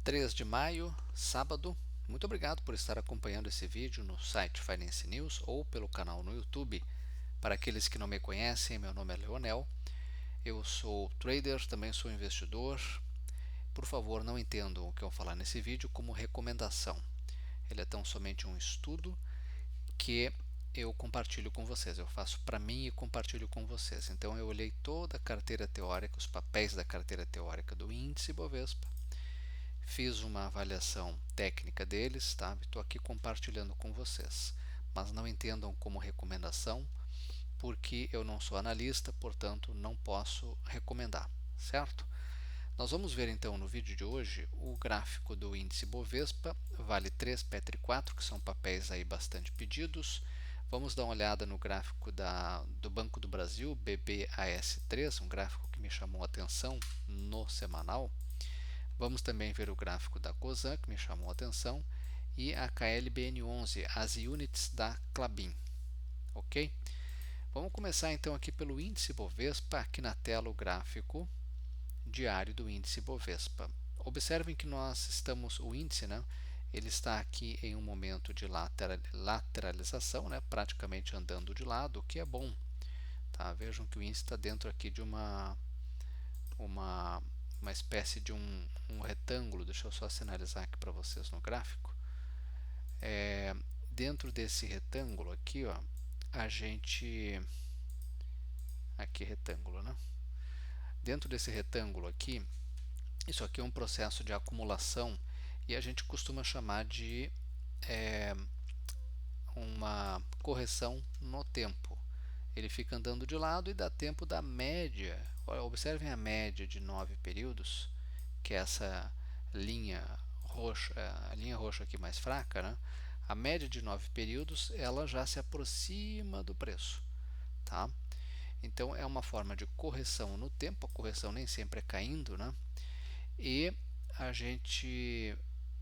3 de maio, sábado. Muito obrigado por estar acompanhando esse vídeo no site Finance News ou pelo canal no YouTube. Para aqueles que não me conhecem, meu nome é Leonel. Eu sou trader, também sou investidor. Por favor, não entendam o que eu vou falar nesse vídeo como recomendação. Ele é tão somente um estudo que eu compartilho com vocês. Eu faço para mim e compartilho com vocês. Então eu olhei toda a carteira teórica, os papéis da carteira teórica do índice Bovespa. Fiz uma avaliação técnica deles, tá? Estou aqui compartilhando com vocês, mas não entendam como recomendação, porque eu não sou analista, portanto não posso recomendar, certo? Nós vamos ver então no vídeo de hoje o gráfico do índice Bovespa, Vale 3, Petri 4, que são papéis aí bastante pedidos. Vamos dar uma olhada no gráfico do Banco do Brasil, BBAS3, um gráfico que me chamou a atenção no semanal. Vamos também ver o gráfico da Cosan, que me chamou a atenção, e a KLBN11, as units da Klabin. Ok? Vamos começar então aqui pelo índice Bovespa, aqui na tela o gráfico diário do índice Bovespa. Observem que o índice, né, ele está aqui em um momento de lateralização, né, praticamente andando de lado, o que é bom. Tá? Vejam que o índice está dentro aqui de uma espécie de um retângulo. Deixa eu só sinalizar aqui para vocês no gráfico. Dentro desse retângulo aqui, ó, aqui retângulo, né? Dentro desse retângulo aqui, isso aqui é um processo de acumulação e a gente costuma chamar de uma correção no tempo. Ele fica andando de lado e dá tempo da média. Observem a média de 9 períodos, que é essa linha roxa, a linha roxa aqui mais fraca, né? A média de 9 períodos, ela já se aproxima do preço, tá? Então é uma forma de correção no tempo, a correção nem sempre é caindo, né? E a gente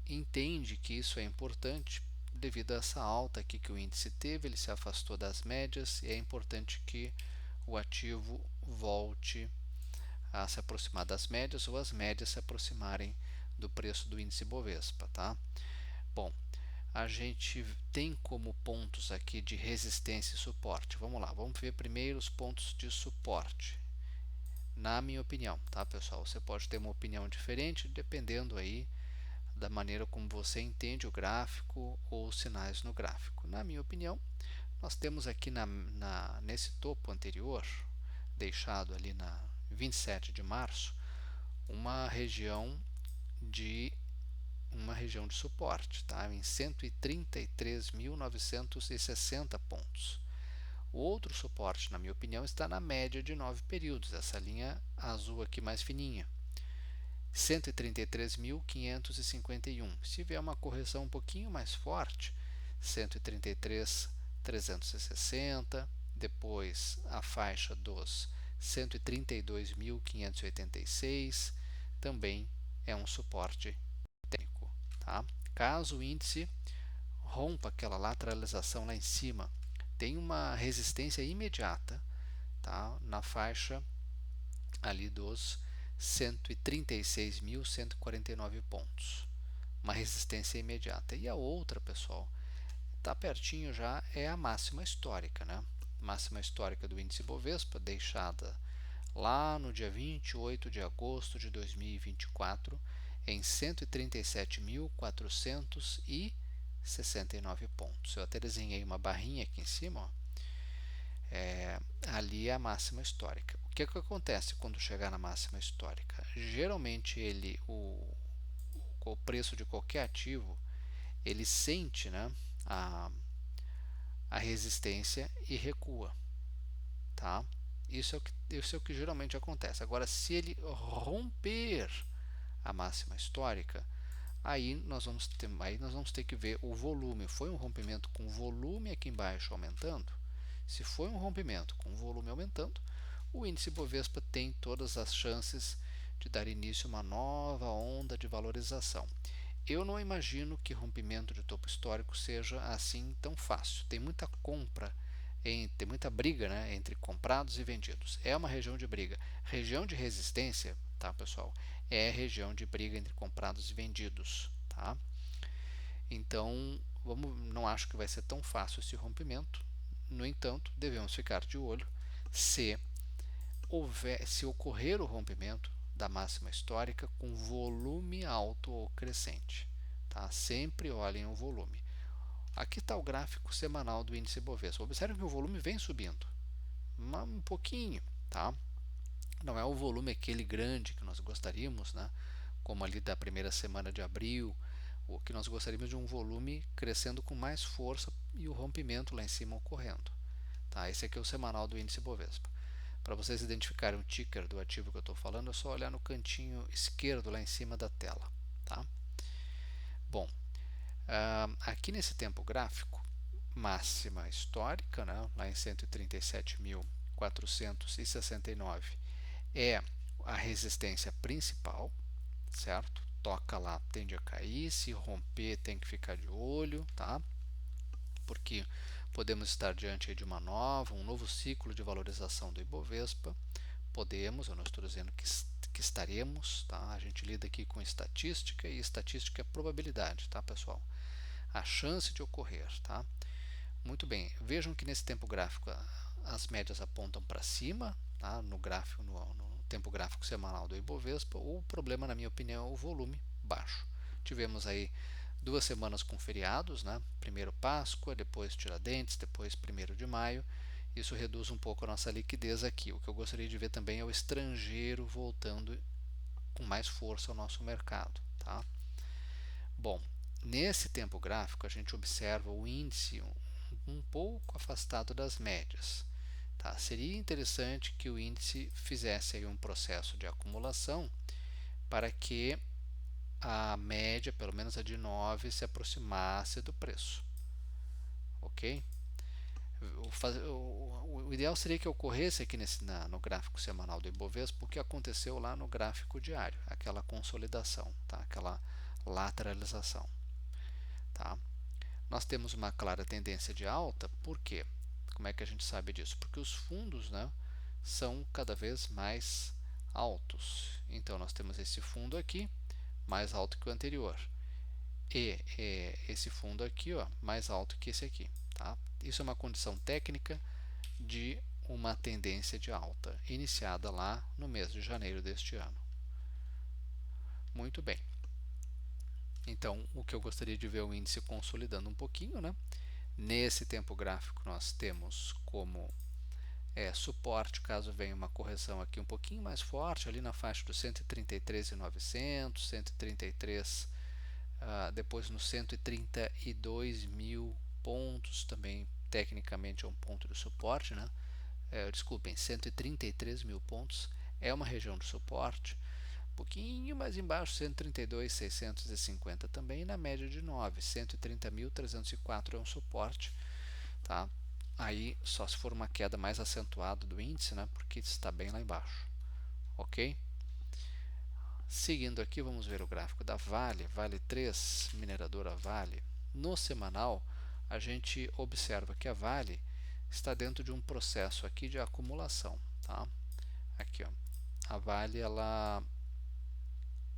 entende que isso é importante devido a essa alta aqui que o índice teve, ele se afastou das médias e é importante que o ativo volte a se aproximar das médias ou as médias se aproximarem do preço do índice Bovespa, tá? Bom, a gente tem como pontos aqui de resistência e suporte. Vamos lá, vamos ver primeiro os pontos de suporte. Na minha opinião, tá, pessoal? Você pode ter uma opinião diferente dependendo aí da maneira como você entende o gráfico ou os sinais no gráfico. Na minha opinião, nós temos aqui nesse topo anterior, deixado ali na 27 de março, uma região de suporte, tá? Em 133.960 pontos. O outro suporte, na minha opinião, está na média de 9 períodos, essa linha azul aqui mais fininha. 133.551. Se tiver uma correção um pouquinho mais forte, 133.360, depois a faixa dos 132.586, também é um suporte técnico. Tá? Caso o índice rompa aquela lateralização lá em cima, tem uma resistência imediata, tá? Na faixa ali dos 136.149 pontos, uma resistência imediata. E a outra, pessoal, está pertinho já, é a máxima histórica, né? Máxima histórica do índice Bovespa, deixada lá no dia 28 de agosto de 2024, em 137.469 pontos. Eu até desenhei uma barrinha aqui em cima, ó. Ali é a máxima histórica. O que acontece quando chegar na máxima histórica? Geralmente o preço de qualquer ativo, ele sente, né, a resistência e recua, tá? Isso é o que geralmente acontece. Agora, se ele romper a máxima histórica, aí nós vamos ter que ver o volume. Foi um rompimento com volume aqui embaixo aumentando? Se foi um rompimento com volume aumentando, o índice Bovespa tem todas as chances de dar início a uma nova onda de valorização. Eu não imagino que rompimento de topo histórico seja assim tão fácil. Tem muita tem muita briga, né, entre comprados e vendidos. É uma região de briga. Região de resistência, tá, pessoal? É a região de briga entre comprados e vendidos, tá? Então, não acho que vai ser tão fácil esse rompimento. No entanto, devemos ficar de olho se se ocorrer o rompimento da máxima histórica com volume alto ou crescente. Tá? Sempre olhem o volume. Aqui está o gráfico semanal do índice Bovespa. Observe que o volume vem subindo, um pouquinho, tá? Não é o volume aquele grande que nós gostaríamos, né? Como ali da primeira semana de abril, o que nós gostaríamos de um volume crescendo com mais força e o rompimento lá em cima ocorrendo. Tá? Esse aqui é o semanal do índice Bovespa. Para vocês identificarem o ticker do ativo que eu estou falando, é só olhar no cantinho esquerdo lá em cima da tela. Tá? Bom, aqui nesse tempo gráfico, máxima histórica, né, lá em 137.469, é a resistência principal, certo? Toca lá, tende a cair, se romper tem que ficar de olho, tá? Porque podemos estar diante de um novo ciclo de valorização do Ibovespa. Podemos, eu não estou dizendo que estaremos, tá? A gente lida aqui com estatística e estatística é probabilidade, tá, pessoal? A chance de ocorrer, tá? Muito bem, vejam que nesse tempo gráfico as médias apontam para cima, tá? No gráfico, no tempo gráfico semanal do Ibovespa. O problema, na minha opinião, é o volume baixo. Tivemos aí 2 semanas com feriados, né? Primeiro Páscoa, depois Tiradentes, depois 1º de maio. Isso reduz um pouco a nossa liquidez aqui. O que eu gostaria de ver também é o estrangeiro voltando com mais força ao nosso mercado, tá? Bom, nesse tempo gráfico a gente observa o índice um pouco afastado das médias. Tá? Seria interessante que o índice fizesse aí um processo de acumulação para que a média, pelo menos a de 9, se aproximasse do preço. Ok? O ideal seria que ocorresse aqui no gráfico semanal do Ibovespa o que aconteceu lá no gráfico diário, aquela consolidação, tá? Aquela lateralização. Tá? Nós temos uma clara tendência de alta, por quê? Como é que a gente sabe disso? Porque os fundos, né, são cada vez mais altos. Então nós temos esse fundo aqui mais alto que o anterior e esse fundo aqui, ó, mais alto que esse aqui. Tá? Isso é uma condição técnica de uma tendência de alta iniciada lá no mês de janeiro deste ano. Muito bem. Então, o que eu gostaria de ver é o índice consolidando um pouquinho, né? Nesse tempo gráfico nós temos como suporte, caso venha uma correção aqui um pouquinho mais forte, ali na faixa dos 133.900, 133, depois nos 132 mil pontos, também tecnicamente é um ponto de suporte, né? Desculpem, 133 mil pontos é uma região de suporte. Um pouquinho mais embaixo, 132.650 também, na média de 9, 130.304 é um suporte, tá? Aí só se for uma queda mais acentuada do índice, né? Porque está bem lá embaixo, ok? Seguindo aqui, vamos ver o gráfico da Vale, Vale 3, mineradora Vale. No semanal, a gente observa que a Vale está dentro de um processo aqui de acumulação, tá? Aqui, ó, a Vale, ela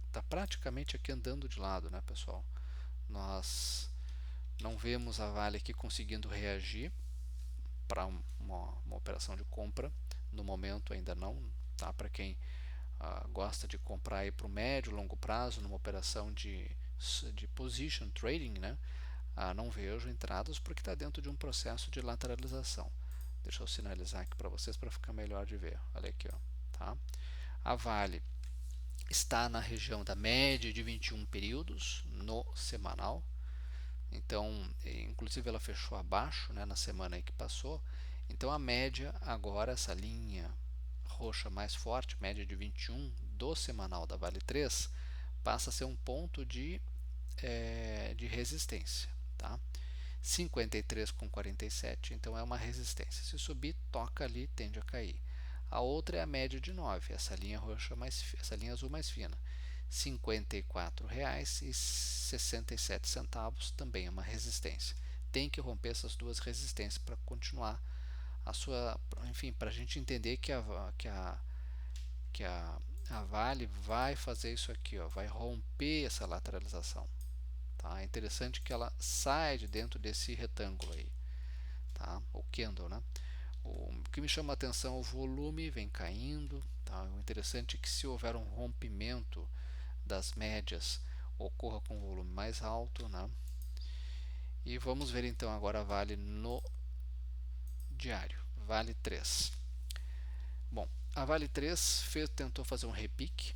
está praticamente aqui andando de lado, né, pessoal? Nós não vemos a Vale aqui conseguindo reagir para uma operação de compra, no momento ainda não, tá? Para quem gosta de comprar para o médio e longo prazo, numa operação de position trading, né? Não vejo entradas porque está dentro de um processo de lateralização. Deixa eu sinalizar aqui para vocês para ficar melhor de ver. Olha aqui, ó, tá? A Vale está na região da média de 21 períodos no semanal. Então, inclusive ela fechou abaixo, né, na semana aí que passou. Então a média agora, essa linha roxa mais forte, média de 21 do semanal da Vale 3, passa a ser um ponto de resistência. Tá? 53,47, então é uma resistência. Se subir, toca ali, tende a cair. A outra é a média de 9, essa linha roxa essa linha azul mais fina. R$ 54,67 também é uma resistência. Tem que romper essas duas resistências para continuar a sua, enfim, para a gente entender que a a Vale vai fazer isso aqui, ó, vai romper essa lateralização. Tá? É interessante que ela sai de dentro desse retângulo aí, tá? O candle, né? O que me chama a atenção é o volume vem caindo. Tá? O interessante é que se houver um rompimento das médias, ocorra com um volume mais alto. Né? E vamos ver então agora a Vale no diário. Vale 3. Bom, a Vale 3 tentou fazer um repique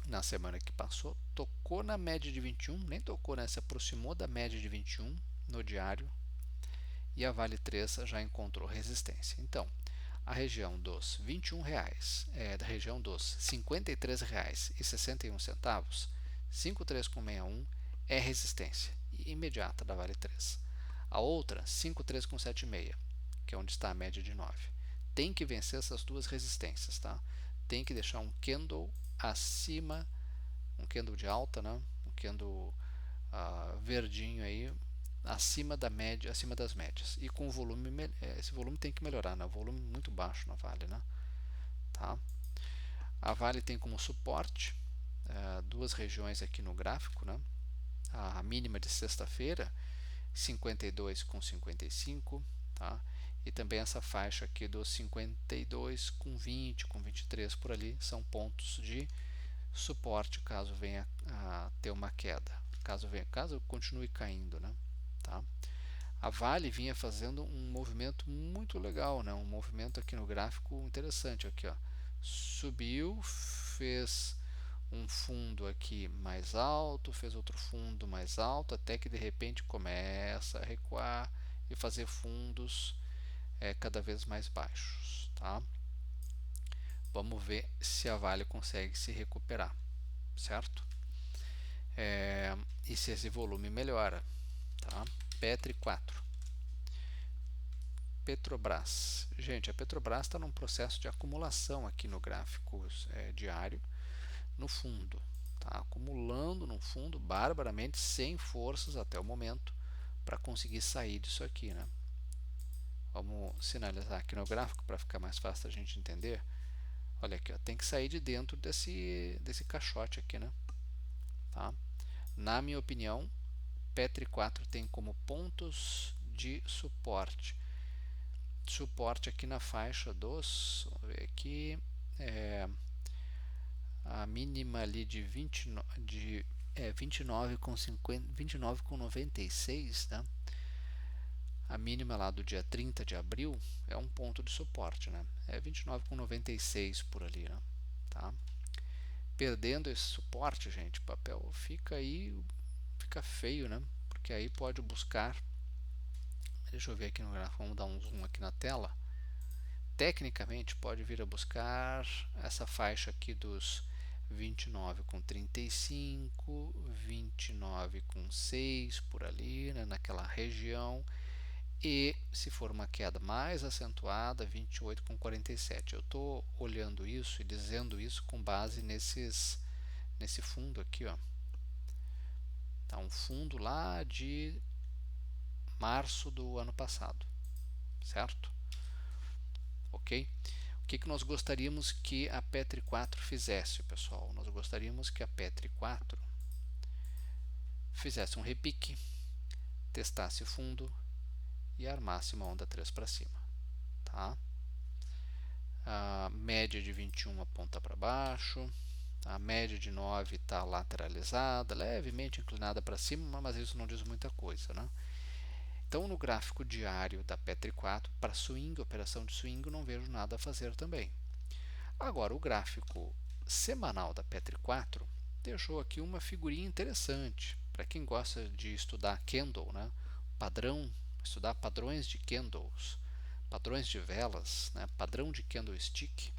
na semana que passou, tocou na média de 21, nem tocou, né? Se aproximou da média de 21 no diário, e a Vale 3 já encontrou resistência. Então, a região dos R$ 21, da região dos R$ 53,61, 53,61 é resistência imediata da Vale 3. A outra, 53,76, que é onde está a média de 9. Tem que vencer essas duas resistências, tá? Tem que deixar um candle acima, um candle de alta, né? Um candle verdinho aí, acima da média, acima das médias. E com o volume, esse volume tem que melhorar, né? O volume muito baixo na Vale, né? Tá? A Vale tem como suporte duas regiões aqui no gráfico, né? A mínima de sexta-feira, 52,55, tá? E também essa faixa aqui dos 52,20, com 23 por ali, são pontos de suporte caso venha a ter uma queda, caso continue caindo, né? Tá? A Vale vinha fazendo um movimento muito legal, né? Um movimento aqui no gráfico interessante, aqui, ó. Subiu, fez um fundo aqui mais alto, fez outro fundo mais alto, até que de repente começa a recuar e fazer fundos cada vez mais baixos, tá? Vamos ver se a Vale consegue se recuperar, certo? E se esse volume melhora, tá? Petri 4. Petrobras. Gente, a Petrobras está num processo de acumulação aqui no gráfico diário, no fundo. Tá acumulando no fundo barbaramente, sem forças até o momento, para conseguir sair disso aqui. Né? Vamos sinalizar aqui no gráfico para ficar mais fácil a gente entender. Olha aqui, ó, tem que sair de dentro desse caixote aqui. Né? Tá? Na minha opinião, Petri 4 tem como pontos de suporte aqui na faixa dos, vamos ver aqui, a mínima ali de 29,96, né? A mínima lá do dia 30 de abril é um ponto de suporte, né? É 29,96 por ali, né? Tá? Perdendo esse suporte, gente, o papel fica feio, né? Porque aí pode buscar, deixa eu ver aqui no gráfico, vamos dar um zoom aqui na tela. Tecnicamente pode vir a buscar essa faixa aqui dos 29,35, 29,6 por ali, né, naquela região, e se for uma queda mais acentuada, 28,47. Eu estou olhando isso e dizendo isso com base nesse fundo aqui, ó. Tá um fundo lá de março do ano passado, certo? Ok? O que nós gostaríamos que a Petri 4 fizesse, pessoal? Nós gostaríamos que a Petri 4 fizesse um repique, testasse o fundo e armasse uma onda 3 para cima. Tá? A média de 21 aponta para baixo, a média de 9 está lateralizada, levemente inclinada para cima, mas isso não diz muita coisa. Né? Então, no gráfico diário da Petri 4, para swing, operação de swing, não vejo nada a fazer também. Agora, o gráfico semanal da Petri 4 deixou aqui uma figurinha interessante para quem gosta de estudar candle, né? Estudar padrões de candles, padrões de velas, né? Padrão de candlestick.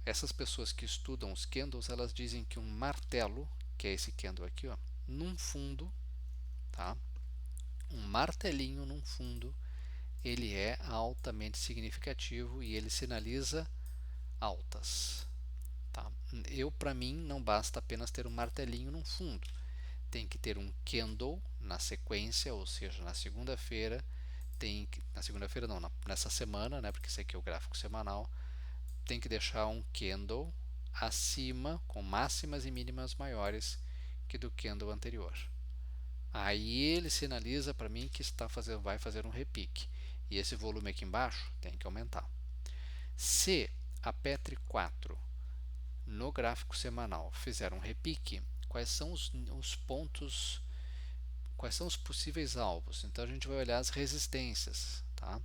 Essas pessoas que estudam os candles, elas dizem que um martelo, que é esse candle aqui, ó, num fundo, tá? Um martelinho num fundo, ele é altamente significativo e ele sinaliza altas. Tá? Para mim, não basta apenas ter um martelinho num fundo. Tem que ter um candle na sequência, ou seja, na segunda-feira, na segunda-feira não, nessa semana, né, porque esse aqui é o gráfico semanal, tem que deixar um candle acima, com máximas e mínimas maiores que do candle anterior. Aí ele sinaliza para mim que vai fazer um repique. E esse volume aqui embaixo tem que aumentar. Se a Petri 4 no gráfico semanal fizer um repique, quais são os pontos, quais são os possíveis alvos? Então a gente vai olhar as resistências. Tá?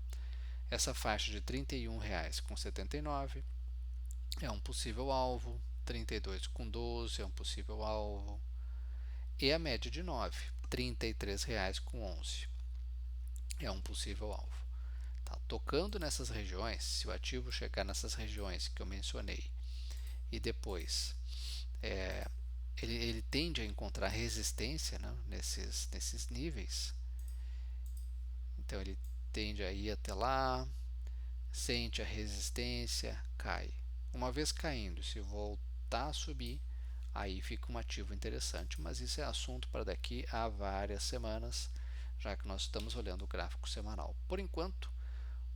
Essa faixa de R$ 31,79 é um possível alvo, 32,12 é um possível alvo, e a média de 9, R$ 33,11 é um possível alvo. Tá? Tocando nessas regiões, se o ativo chegar nessas regiões que eu mencionei e depois ele tende a encontrar resistência, né, nesses níveis, então ele tende a ir até lá, sente a resistência, cai. Uma vez caindo, se voltar a subir, aí fica um ativo interessante, mas isso é assunto para daqui a várias semanas, já que nós estamos olhando o gráfico semanal. Por enquanto,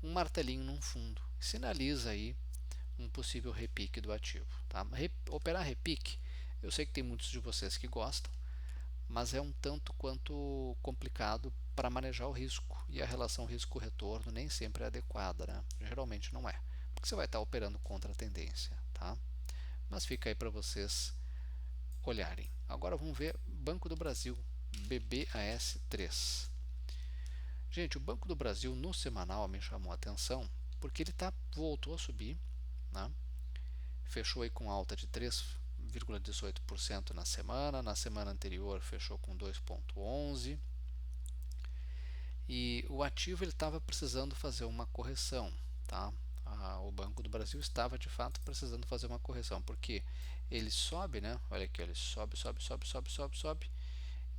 um martelinho num fundo sinaliza aí um possível repique do ativo. Tá? Operar repique, eu sei que tem muitos de vocês que gostam, mas é um tanto quanto complicado para manejar o risco, e a relação risco-retorno nem sempre é adequada, né? Geralmente não é, porque você vai estar operando contra a tendência. Tá? Mas fica aí para vocês olharem. Agora vamos ver Banco do Brasil, BBAS3. Gente, o Banco do Brasil no semanal me chamou a atenção porque ele voltou a subir, né? Fechou aí com alta de 3,18% na semana anterior fechou com 2,11%, e o ativo estava precisando fazer uma correção. Tá? O Banco do Brasil estava de fato precisando fazer uma correção, porque ele sobe, né? Olha aqui, ele sobe, sobe, sobe, sobe, sobe, sobe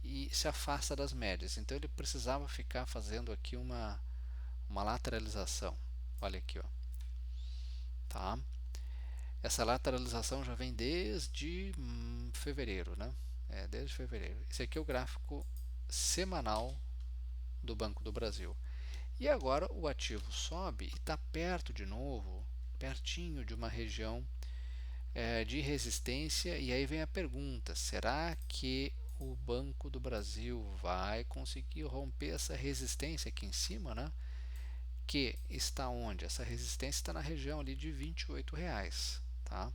e se afasta das médias. Então ele precisava ficar fazendo aqui uma lateralização. Olha aqui, ó. Tá? Essa lateralização já vem desde fevereiro, né? Desde fevereiro. Esse aqui é o gráfico semanal do Banco do Brasil. E agora o ativo sobe e está perto de novo, pertinho de uma região de resistência. E aí vem a pergunta: será que o Banco do Brasil vai conseguir romper essa resistência aqui em cima, né? Que está onde? Essa resistência está na região ali de R$ 28,00, tá?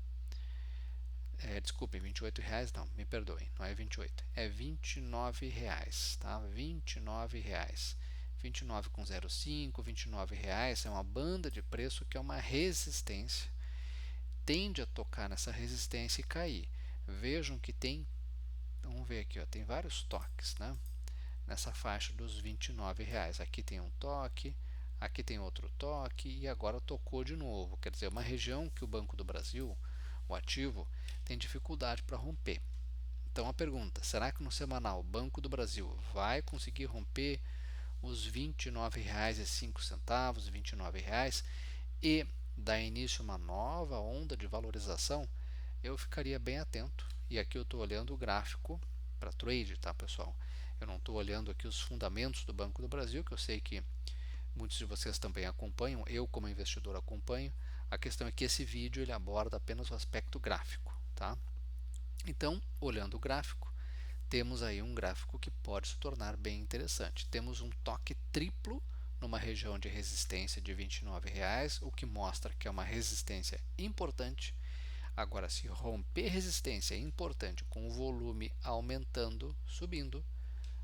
Desculpem, R$ 28,00 não, me perdoem, não é 28, é R$ 29,00, tá? R$ 29,00. 29,05, R$ 29,00 é uma banda de preço que é uma resistência. Tende a tocar nessa resistência e cair. Vejam que vamos ver aqui, ó, tem vários toques, né? Nessa faixa dos R$ 29,00. Aqui tem um toque, aqui tem outro toque e agora tocou de novo. Quer dizer, uma região que o Banco do Brasil, o ativo, tem dificuldade para romper. Então a pergunta: será que no semanal o Banco do Brasil vai conseguir romper os R$ 29,05, R$ 29,00 e dar início a uma nova onda de valorização? Eu ficaria bem atento. E aqui eu estou olhando o gráfico para trade, tá, pessoal? Eu não estou olhando aqui os fundamentos do Banco do Brasil, que eu sei que muitos de vocês também acompanham, eu como investidor acompanho. A questão é que esse vídeo ele aborda apenas o aspecto gráfico, tá? Então, olhando o gráfico, temos aí um gráfico que pode se tornar bem interessante. Temos um toque triplo numa região de resistência de R$ 29,00, o que mostra que é uma resistência importante. Agora, se romper resistência importante com o volume aumentando, subindo,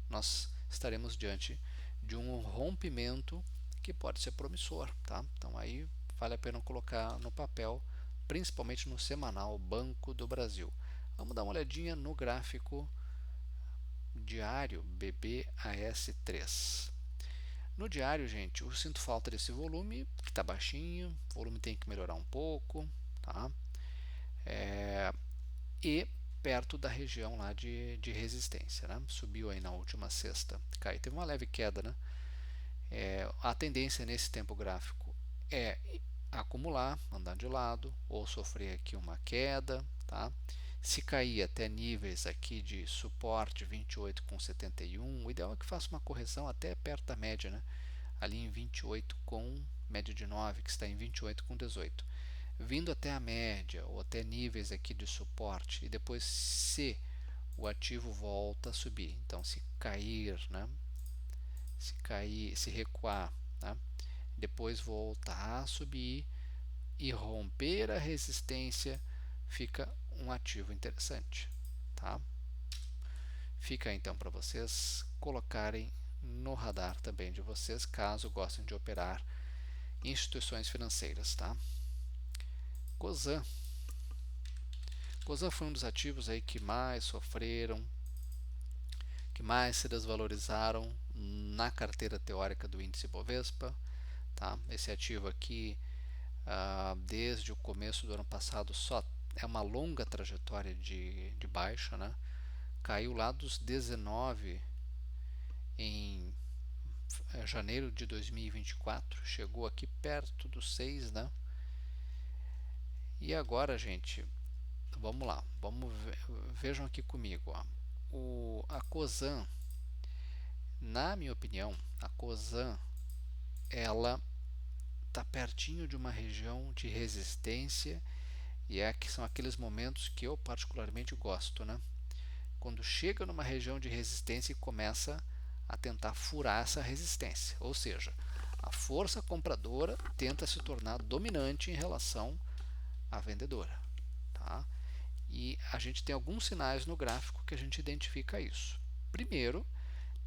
nós estaremos diante de um rompimento que pode ser promissor. Tá? Então, aí vale a pena colocar no papel, principalmente no semanal Banco do Brasil. Vamos dar uma olhadinha no gráfico diário BBAS3. No diário, gente, eu sinto falta desse volume, que está baixinho, o volume tem que melhorar um pouco, tá? E perto da região lá de resistência, né? Subiu aí na última sexta, caiu, teve uma leve queda, né? A tendência nesse tempo gráfico é acumular, andar de lado, ou sofrer aqui uma queda, tá? Se cair até níveis aqui de suporte 28,71, o ideal é que faça uma correção até perto da média, né? Ali em 28 com média de 9, que está em 28,18. vindo até a média ou até níveis aqui de suporte e depois se o ativo volta a subir. Então, se cair, né? Se cair, se recuar, tá? Depois voltar a subir e romper a resistência, fica um ativo interessante, tá? Fica então para vocês colocarem no radar também de vocês, caso gostem de operar instituições financeiras, tá? Cosan. Cosan foi um dos ativos aí que mais sofreram, que mais se desvalorizaram na carteira teórica do índice Bovespa, tá? Esse ativo aqui, desde o começo do ano passado, só é uma longa trajetória de baixa, né? Caiu lá dos 19 em janeiro de 2024, chegou aqui perto dos 6, né? E agora, gente, vamos lá, vejam aqui comigo, ó. A Cosan, na minha opinião, a Cosan, ela está pertinho de uma região de resistência e que são aqueles momentos que eu particularmente gosto, né? Quando chega numa região de resistência e começa a tentar furar essa resistência, ou seja, a força compradora tenta se tornar dominante em relação à vendedora, tá? E a gente tem alguns sinais no gráfico que a gente identifica isso. Primeiro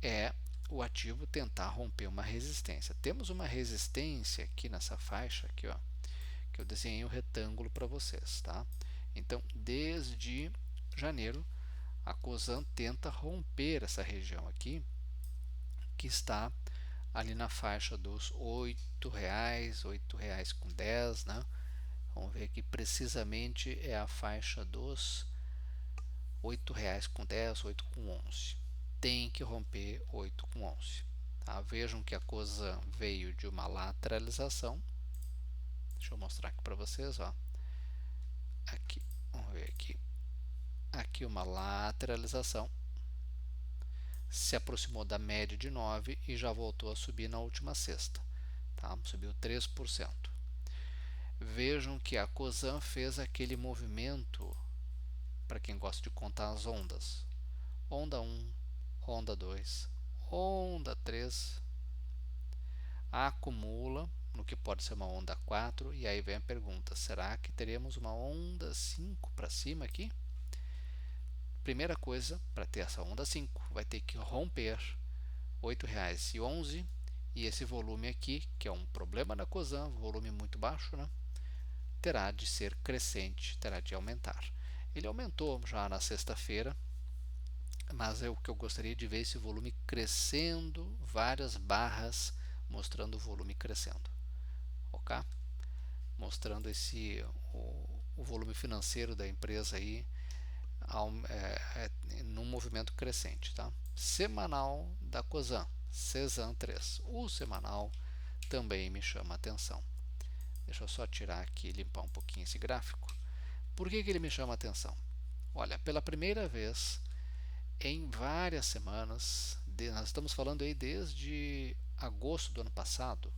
é o ativo tentar romper uma resistência. Temos uma resistência aqui nessa faixa aqui, ó, que eu desenhei um retângulo para vocês, tá? Então, desde janeiro, a Cosan tenta romper essa região aqui, que está ali na faixa dos R$ 8, R$ 8,10, né? Vamos ver aqui precisamente é a faixa dos R$ 8,10, 8,11. Tem que romper 8,11. Tá? Vejam que a Cosan veio de uma lateralização. Deixa eu mostrar aqui para vocês, ó. Aqui, vamos ver aqui. Aqui uma lateralização. Se aproximou da média de 9 e já voltou a subir na última sexta. Tá? Subiu 3%. Vejam que a Cosan fez aquele movimento, para quem gosta de contar as ondas. Onda 1, onda 2, onda 3, acumula no que pode ser uma onda 4, e aí vem a pergunta, será que teremos uma onda 5 para cima aqui? Primeira coisa, para ter essa onda 5, vai ter que romper R$ 8,11 e esse volume aqui, que é um problema da Cosan, volume muito baixo, né? Terá de ser crescente, terá de aumentar. Ele aumentou já na sexta-feira, mas é o que eu gostaria de ver esse volume crescendo, várias barras mostrando o volume crescendo, ok? Mostrando o volume financeiro da empresa aí num movimento crescente, tá? Semanal da Cosan, CESAM 3. O semanal também me chama a atenção. Deixa eu só tirar aqui e limpar um pouquinho esse gráfico. Por que ele me chama a atenção? Olha, pela primeira vez em várias semanas, nós estamos falando aí desde agosto do ano passado,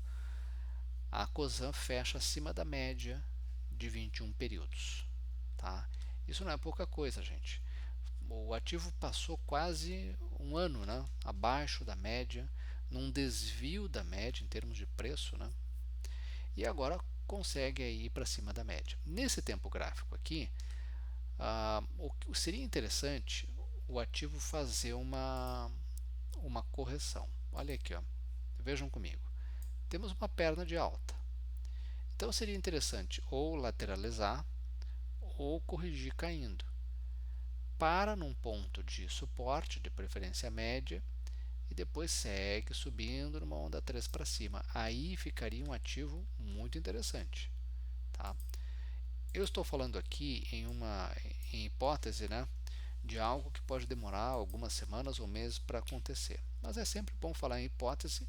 a Cosan fecha acima da média de 21 períodos. Tá? Isso não é pouca coisa, gente. O ativo passou quase um ano, né, abaixo da média, num desvio da média em termos de preço, né, e agora consegue ir para cima da média. Nesse tempo gráfico aqui, seria interessante o ativo fazer uma correção. Olha aqui, ó. Vejam comigo. Temos uma perna de alta. Então seria interessante ou lateralizar ou corrigir caindo. Para num ponto de suporte, de preferência média, e depois segue subindo numa onda 3 para cima. Aí ficaria um ativo muito interessante. Tá? Eu estou falando aqui em hipótese, né, de algo que pode demorar algumas semanas ou meses para acontecer. Mas é sempre bom falar em hipótese,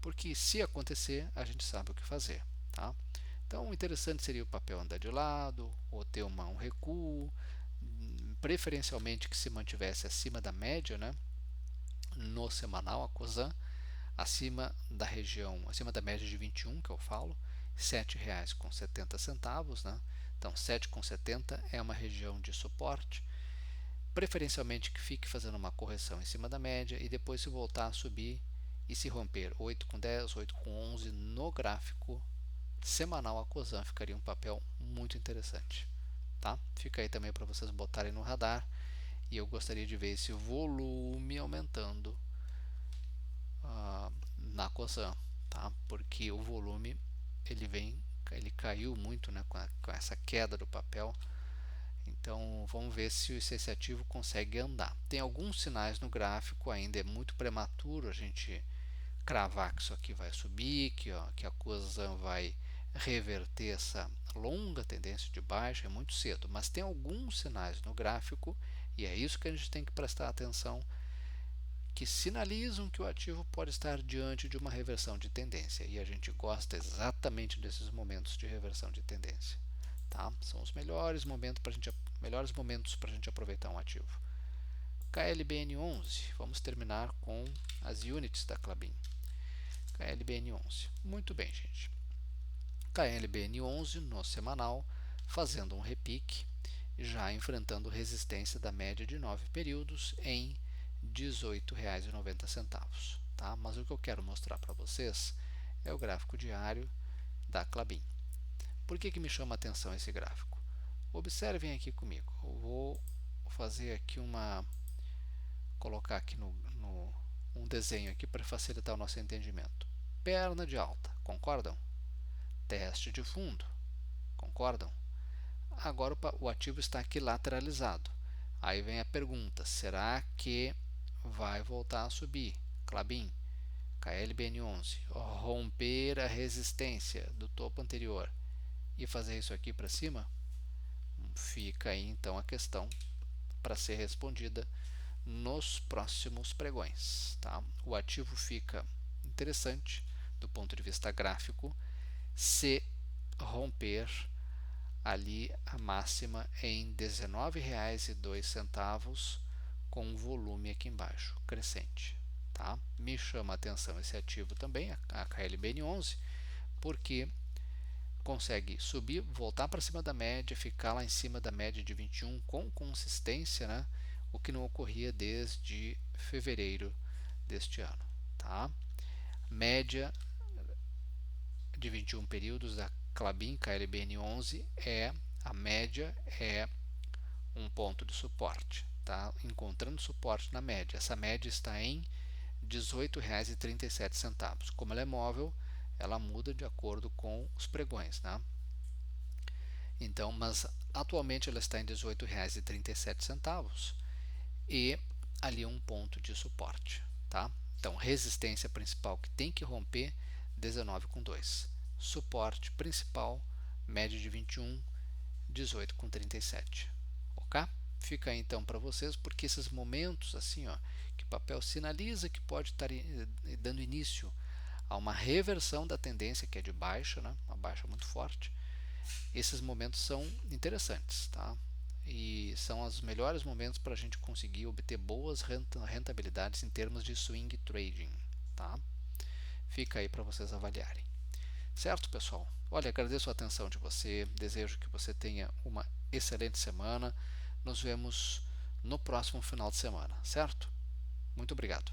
porque se acontecer, a gente sabe o que fazer. Tá? Então, o interessante seria o papel andar de lado, ou ter um recuo, preferencialmente que se mantivesse acima da média, né, no semanal, a Cosan, acima da região, acima da média de 21, que eu falo, R$ 7,70, né? Então 7,70 é uma região de suporte, preferencialmente que fique fazendo uma correção em cima da média e depois se voltar a subir e se romper 8,10, 8,11 no gráfico semanal, a Cosan ficaria um papel muito interessante, tá? Fica aí também para vocês botarem no radar, e eu gostaria de ver esse volume aumentando na Cosan, tá? Porque o volume ele caiu muito, né, com essa queda do papel. Então vamos ver se esse ativo consegue andar. Tem alguns sinais no gráfico, ainda é muito prematuro a gente cravar que isso aqui vai subir, que a Cosan vai reverter essa longa tendência de baixa, é muito cedo, mas tem alguns sinais no gráfico, e é isso que a gente tem que prestar atenção, que sinalizam que o ativo pode estar diante de uma reversão de tendência, e a gente gosta exatamente desses momentos de reversão de tendência, tá? São os melhores momentos para a gente aproveitar um ativo. KLBN11, vamos terminar com as units da Klabin. KLBN11, muito bem, gente. KLBN11 no semanal, fazendo um repique, já enfrentando resistência da média de 9 períodos em R$ 18,90, tá? Mas o que eu quero mostrar para vocês é o gráfico diário da Klabin. Por que me chama a atenção esse gráfico? Observem aqui comigo. Eu vou fazer aqui colocar aqui um desenho aqui para facilitar o nosso entendimento. Perna de alta, concordam? Teste de fundo, concordam? Agora o ativo está aqui lateralizado. Aí vem a pergunta, será que vai voltar a subir? Klabin, KLBN11, romper a resistência do topo anterior e fazer isso aqui para cima? Fica aí então a questão para ser respondida nos próximos pregões, tá? O ativo fica interessante do ponto de vista gráfico se romper ali a máxima em R$ 19,02 com um volume aqui embaixo crescente, tá? Me chama a atenção esse ativo também, a KLBN11, porque consegue subir, voltar para cima da média, ficar lá em cima da média de 21 com consistência, né? O que não ocorria desde fevereiro deste ano, tá? Média de 21 períodos da Klabin KLBN11 a média é um ponto de suporte, tá? Encontrando suporte na média. Essa média está em R$ 18,37. Como ela é móvel, ela muda de acordo com os pregões, né? Então, mas atualmente ela está em R$ 18,37 e ali um ponto de suporte, tá? Então, resistência principal que tem que romper 19,2. Suporte principal, média de 21, 18,37. Ok? Fica aí então para vocês, porque esses momentos assim, ó, que o papel sinaliza que pode estar dando início a uma reversão da tendência que é de baixa, né? Uma baixa muito forte. Esses momentos são interessantes, tá? E são os melhores momentos para a gente conseguir obter boas rentabilidades em termos de swing trading, tá? Fica aí para vocês avaliarem. Certo, pessoal? Olha, agradeço a atenção de você, desejo que você tenha uma excelente semana. Nos vemos no próximo final de semana, certo? Muito obrigado.